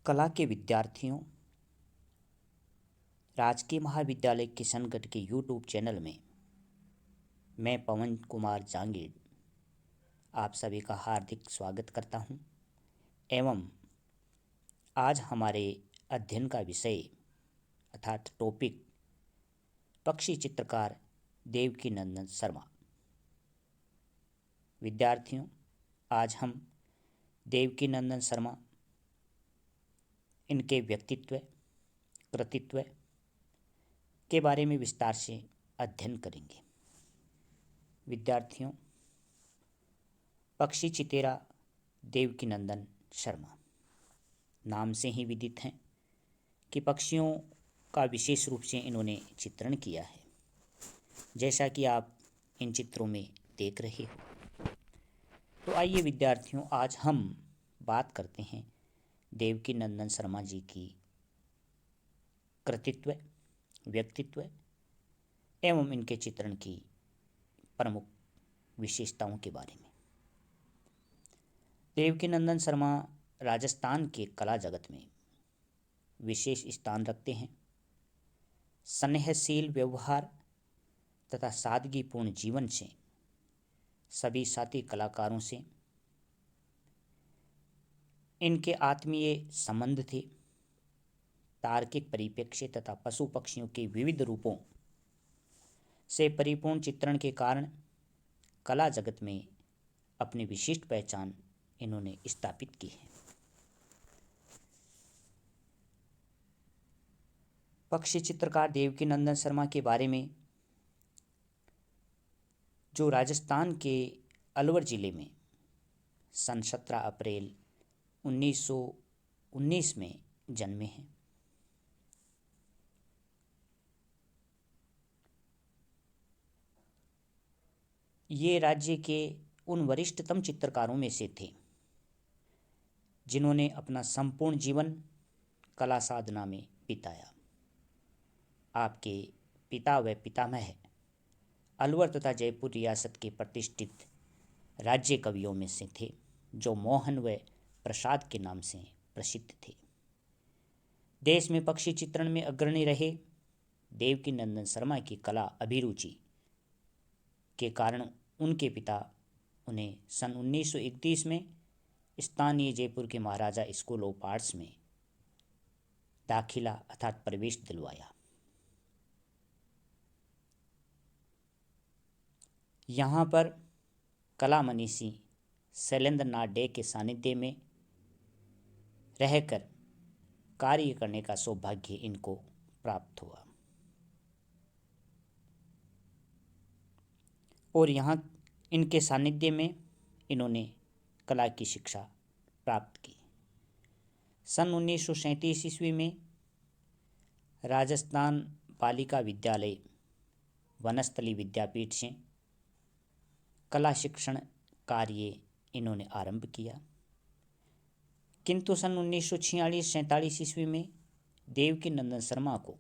कला के विद्यार्थियों, राजकीय महाविद्यालय किशनगढ़ के यूट्यूब चैनल में मैं पवन कुमार जांगीड़ आप सभी का हार्दिक स्वागत करता हूं एवं आज हमारे अध्ययन का विषय अर्थात टॉपिक पक्षी चित्रकार देवकीनंदन शर्मा। विद्यार्थियों, आज हम देवकीनंदन शर्मा, इनके व्यक्तित्व, कृतित्व के बारे में विस्तार से अध्ययन करेंगे। विद्यार्थियों, पक्षी चितेरा देवकीनंदन शर्मा नाम से ही विदित हैं कि पक्षियों का विशेष रूप से इन्होंने चित्रण किया है, जैसा कि आप इन चित्रों में देख रहे हो। तो आइए विद्यार्थियों, आज हम बात करते हैं देवकीनंदन शर्मा जी की कृतित्व, व्यक्तित्व एवं इनके चित्रण की प्रमुख विशेषताओं के बारे में। देवकीनंदन शर्मा राजस्थान के कला जगत में विशेष स्थान रखते हैं। स्नेहशील व्यवहार तथा सादगीपूर्ण जीवन से सभी साथी कलाकारों से इनके आत्मीय संबंध थे। तार्किक परिप्रेक्ष्य तथा पशु पक्षियों के विविध रूपों से परिपूर्ण चित्रण के कारण कला जगत में अपनी विशिष्ट पहचान इन्होंने स्थापित की है। पक्षी चित्रकार देवकीनंदन शर्मा के बारे में जो राजस्थान के अलवर जिले में सन 17 अप्रैल 1919 में जन्मे हैं। ये राज्य के उन वरिष्ठतम चित्रकारों में से थे जिन्होंने अपना संपूर्ण जीवन कला साधना में बिताया। आपके पिता व पितामह अलवर तथा जयपुर रियासत के प्रतिष्ठित राज्य कवियों में से थे, जो मोहन व प्रसाद के नाम से प्रसिद्ध थे। देश में पक्षी चित्रण में अग्रणी रहे देवकीनंदन शर्मा की कला अभिरुचि के कारण उनके पिता उन्हें सन 1931 में स्थानीय जयपुर के महाराजा स्कूल ऑफ आर्ट्स में दाखिला अर्थात प्रवेश दिलवाया। यहाँ पर कला मनीषी शैलेंद्र नाथ डे के सानिध्य में रहकर कार्य करने का सौभाग्य इनको प्राप्त हुआ और यहाँ इनके सानिध्य में इन्होंने कला की शिक्षा प्राप्त की। सन 1937 ईस्वी में राजस्थान बालिका विद्यालय वनस्थली विद्यापीठ से कला शिक्षण कार्य इन्होंने आरंभ किया, किंतु सन 1946-47 ईस्वी में देवकीनंदन शर्मा को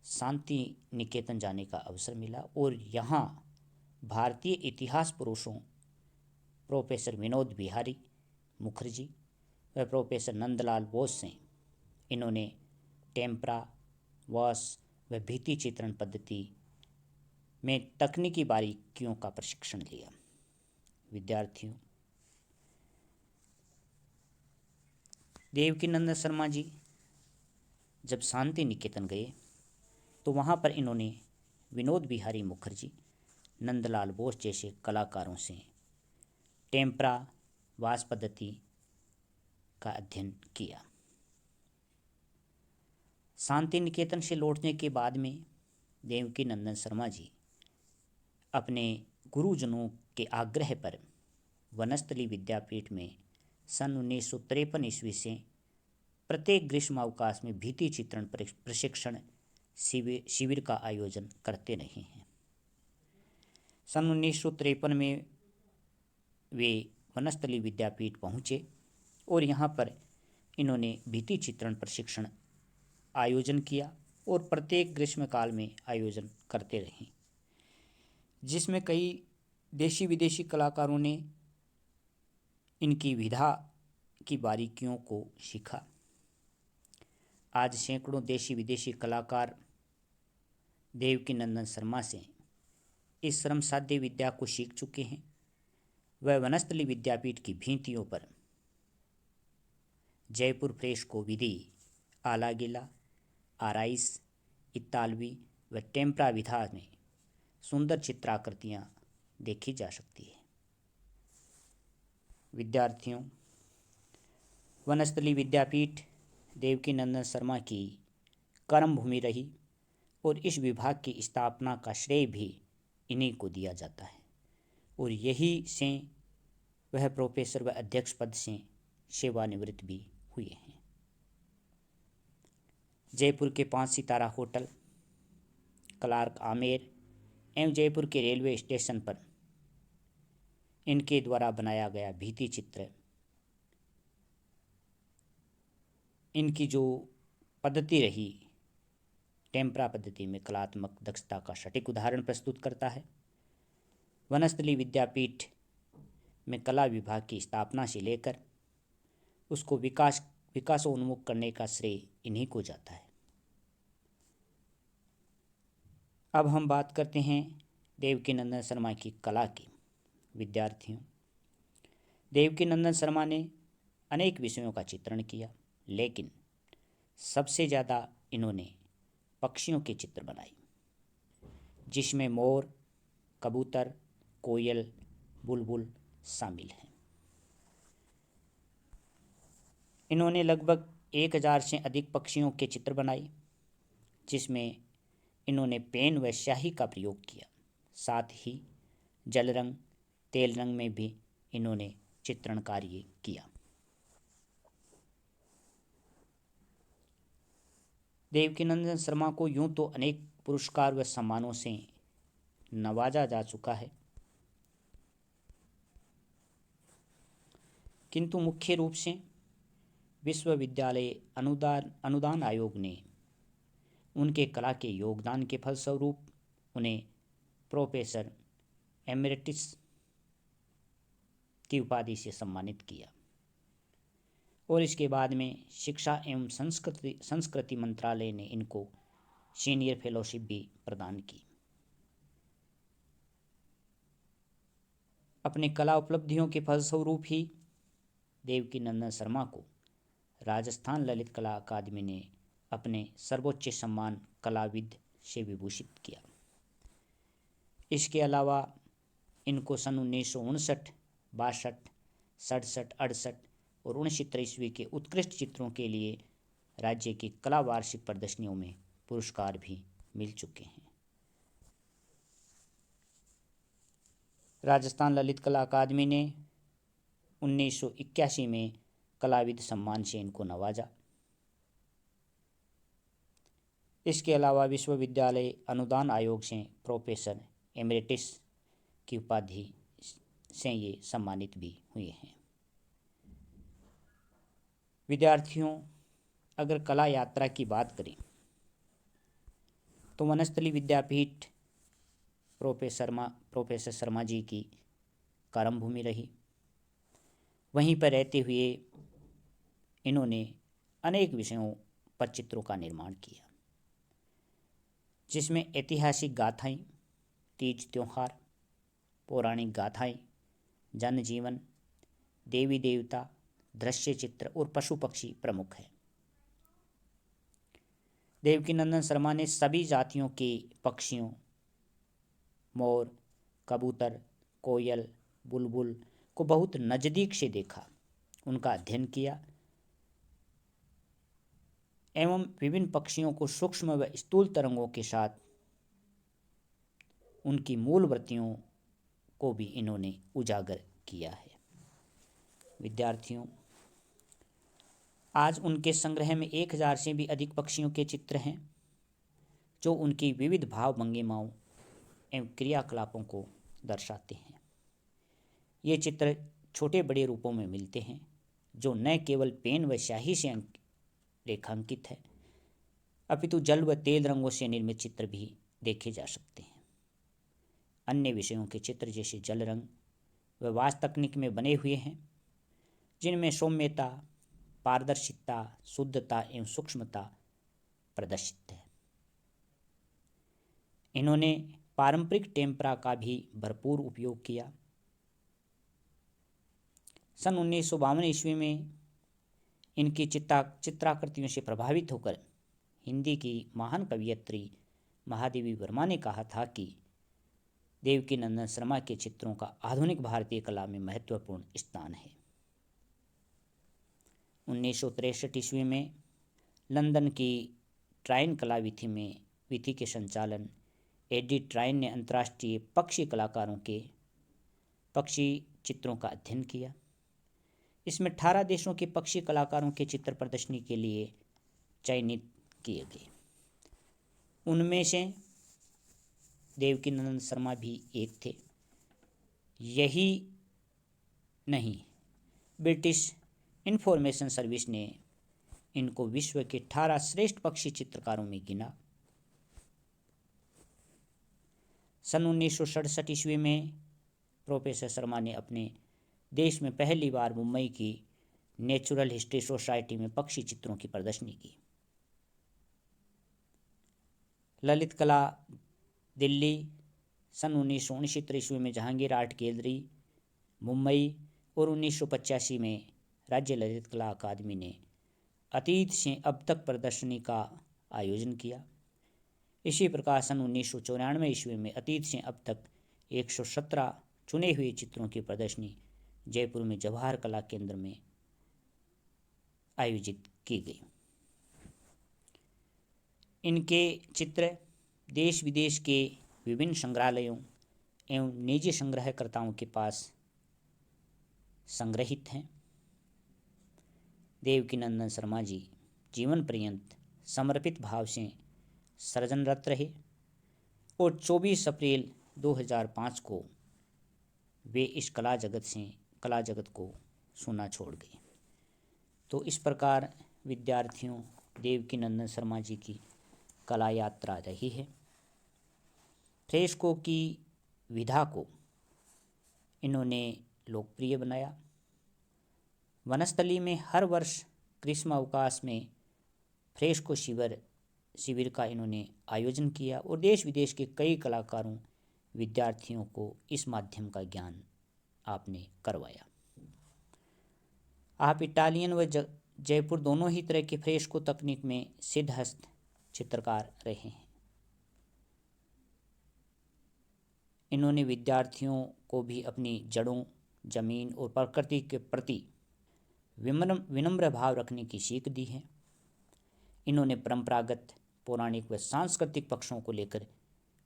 शांति निकेतन जाने का अवसर मिला और यहाँ भारतीय इतिहास पुरुषों प्रोफेसर विनोद बिहारी मुखर्जी व प्रोफेसर नंदलाल बोस से इन्होंने टेम्परा, वॉश व भित्ति चित्रण पद्धति में तकनीकी बारीकियों का प्रशिक्षण लिया। विद्यार्थियों, देवकीनंदन शर्मा जी जब शांति निकेतन गए तो वहाँ पर इन्होंने विनोद बिहारी मुखर्जी, नंदलाल बोस जैसे कलाकारों से टेम्परा, वास पद्धति का अध्ययन किया। शांति निकेतन से लौटने के बाद में देवकीनंदन शर्मा जी अपने गुरुजनों के आग्रह पर वनस्थली विद्यापीठ में सन 1953 ईस्वी से प्रत्येक ग्रीष्मावकाश में भित्ति चित्रण प्रशिक्षण शिविर का आयोजन करते रहे हैं। सन 1953 में वे वनस्थली विद्यापीठ पहुँचे और यहाँ पर इन्होंने भित्ति चित्रण प्रशिक्षण आयोजन किया और प्रत्येक ग्रीष्मकाल में आयोजन करते रहे, जिसमें कई देशी विदेशी कलाकारों ने इनकी विधा की बारीकियों को सीखा। आज सैकड़ों देशी विदेशी कलाकार देवकीनंदन शर्मा से इस श्रमसाध्य विद्या को सीख चुके हैं। वह वनस्थली विद्यापीठ की भिंतियों पर जयपुर प्रेस को विधि, आलागिला, आराइस, इतालवी व टेम्परा विधा में सुंदर चित्राकृतियाँ देखी जा सकती है। विद्यार्थियों, वनस्थली विद्यापीठ देवकीनंदन शर्मा की कर्म भूमि रही और इस विभाग की स्थापना का श्रेय भी इन्हीं को दिया जाता है और यही से वह प्रोफेसर व अध्यक्ष पद से सेवानिवृत्त भी हुए हैं। जयपुर के 5 सितारा होटल, क्लार्क आमेर एवं जयपुर के रेलवे स्टेशन पर इनके द्वारा बनाया गया भित्ति चित्र इनकी जो पद्धति रही टेम्परा पद्धति में कलात्मक दक्षता का सटीक उदाहरण प्रस्तुत करता है। वनस्थली विद्यापीठ में कला विभाग की स्थापना से लेकर उसको विकासोन्मुख करने का श्रेय इन्हीं को जाता है। अब हम बात करते हैं देवकीनंदन शर्मा की कला की। विद्यार्थियों, देवकीनंदन शर्मा ने अनेक विषयों का चित्रण किया, लेकिन सबसे ज़्यादा इन्होंने पक्षियों के चित्र बनाए, जिसमें मोर, कबूतर, कोयल, बुलबुल शामिल हैं। इन्होंने लगभग 1000 से अधिक पक्षियों के चित्र बनाए, जिसमें इन्होंने पेन व स्याही का प्रयोग किया। साथ ही जल रंग, तेल रंग में भी इन्होंने चित्रण कार्य किया। देवकीनंदन शर्मा को यूं तो अनेक पुरस्कार व सम्मानों से नवाजा जा चुका है, किंतु मुख्य रूप से विश्वविद्यालय अनुदान आयोग ने उनके कला के योगदान के फलस्वरूप उन्हें प्रोफेसर एमेरिटस की उपाधि से सम्मानित किया और इसके बाद में शिक्षा एवं संस्कृति मंत्रालय ने इनको सीनियर फेलोशिप भी प्रदान की। अपने कला उपलब्धियों के फलस्वरूप ही देवकीनंदन शर्मा को राजस्थान ललित कला अकादमी ने अपने सर्वोच्च सम्मान कलाविद से विभूषित किया। इसके अलावा इनको सन 1959, 62, 67, 68 और 69 ईस्वी के उत्कृष्ट चित्रों के लिए राज्य की कला वार्षिक प्रदर्शनियों में पुरस्कार भी मिल चुके हैं। राजस्थान ललित कला अकादमी ने 1981 में कलाविद सम्मान से इनको नवाजा। इसके अलावा विश्वविद्यालय अनुदान आयोग से प्रोफेसर एमेरिटस की उपाधि से ये सम्मानित भी हुए हैं। विद्यार्थियों, अगर कला यात्रा की बात करें तो वनस्थली विद्यापीठ प्रोफेसर शर्मा जी की कर्म भूमि रही। वहीं पर रहते हुए इन्होंने अनेक विषयों पर चित्रों का निर्माण किया, जिसमें ऐतिहासिक गाथाएं, तीज त्योहार, पौराणिक गाथाएं, जनजीवन, देवी देवता, दृश्य चित्र और पशु पक्षी प्रमुख हैं। देवकीनंदन शर्मा ने सभी जातियों के पक्षियों, मोर, कबूतर, कोयल, बुलबुल को बहुत नज़दीक से देखा, उनका अध्ययन किया एवं विभिन्न पक्षियों को सूक्ष्म व स्थूल तरंगों के साथ उनकी मूल वृत्तियों को भी इन्होंने उजागर किया है। विद्यार्थियों, आज उनके संग्रह में 1000 से भी अधिक पक्षियों के चित्र हैं, जो उनकी विविध भाव भंगिमाओं एवं क्रियाकलापों को दर्शाते हैं। ये चित्र छोटे बड़े रूपों में मिलते हैं, जो न केवल पेन व स्याही से रेखांकित है, अपितु जल व तेल रंगों से निर्मित चित्र भी देखे जा सकते हैं। अन्य विषयों के चित्र जैसे जल रंग व वास तकनीक में बने हुए हैं, जिनमें सौम्यता, पारदर्शिता, शुद्धता एवं सूक्ष्मता प्रदर्शित है। इन्होंने पारंपरिक टेम्परा का भी भरपूर उपयोग किया। सन 1952 ईस्वी में इनकी चित्राकृतियों से प्रभावित होकर हिंदी की महान कवयित्री महादेवी वर्मा ने कहा था कि देवकीनंदन शर्मा के चित्रों का आधुनिक भारतीय कला में महत्वपूर्ण स्थान है। 1963 ईस्वी में लंदन की ट्राइन कला विधि के संचालन एडी ट्राइन ने अंतर्राष्ट्रीय पक्षी कलाकारों के पक्षी चित्रों का अध्ययन किया। इसमें 18 देशों के पक्षी कलाकारों के चित्र प्रदर्शनी के लिए चयनित किए गए। उनमें से देवकीनंदन शर्मा भी एक थे। यही नहीं, ब्रिटिश इंफॉर्मेशन सर्विस ने इनको विश्व के 18 श्रेष्ठ पक्षी चित्रकारों में गिना। सन 1967 ईस्वी में प्रोफेसर शर्मा ने अपने देश में पहली बार मुंबई की नेचुरल हिस्ट्री सोसाइटी में पक्षी चित्रों की प्रदर्शनी की। ललित कला दिल्ली सन 1969 ईस्वी में जहांगीर आर्ट गैलरी मुंबई और 1985 में राज्य ललित कला अकादमी ने अतीत से अब तक प्रदर्शनी का आयोजन किया। इसी प्रकार सन 1994 ईस्वी में अतीत से अब तक 117 चुने हुए चित्रों की प्रदर्शनी जयपुर में जवाहर कला केंद्र में आयोजित की गई। इनके चित्र देश विदेश के विभिन्न संग्रहालयों एवं निजी संग्रहकर्ताओं के पास संग्रहित हैं। देवकीनंदन शर्मा जी जीवन पर्यंत समर्पित भाव से सृजनरत रहे और 24 अप्रैल 2005 को वे इस कला जगत को सुना छोड़ गए। तो इस प्रकार विद्यार्थियों देवकीनंदन शर्मा जी की कला यात्रा रही है। फ्रेस्को की विधा को इन्होंने लोकप्रिय बनाया। वनस्थली में हर वर्ष ग्रीष्म अवकाश में फ्रेस्को शिविर का इन्होंने आयोजन किया और देश विदेश के कई कलाकारों विद्यार्थियों को इस माध्यम का ज्ञान आपने करवाया। आप इटालियन व जयपुर दोनों ही तरह के फ्रेस्को तकनीक में सिद्धहस्त चित्रकार रहे हैं। इन्होंने विद्यार्थियों को भी अपनी जड़ों, जमीन और प्रकृति के प्रति विनम्र भाव रखने की सीख दी है। इन्होंने परंपरागत, पौराणिक व सांस्कृतिक पक्षों को लेकर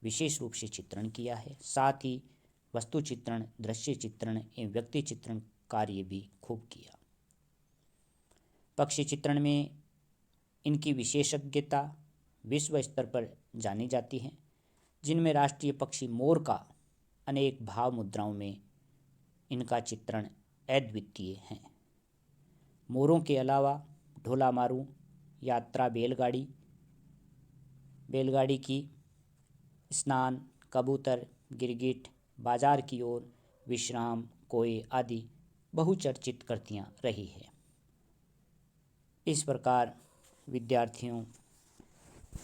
विशेष रूप से चित्रण किया है। साथ ही वस्तु चित्रण, दृश्य चित्रण एवं व्यक्ति चित्रण कार्य भी खूब किया। पक्षी चित्रण में इनकी विशेषज्ञता विश्व स्तर पर जानी जाती है, जिनमें राष्ट्रीय पक्षी मोर का अनेक भाव मुद्राओं में इनका चित्रण अद्वितीय है। मोरों के अलावा ढोला मारू, यात्रा बैलगाड़ी की, स्नान, कबूतर, गिरगिट, बाजार की ओर, विश्राम, कोय आदि बहुचर्चित कृतियाँ रही है। इस प्रकार विद्यार्थियों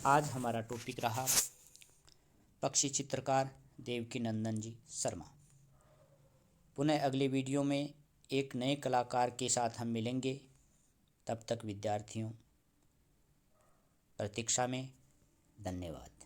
आज हमारा टॉपिक रहा पक्षी चित्रकार देवकीनंदन जी शर्मा। पुनः अगले वीडियो में एक नए कलाकार के साथ हम मिलेंगे। तब तक विद्यार्थियों प्रतीक्षा में। धन्यवाद।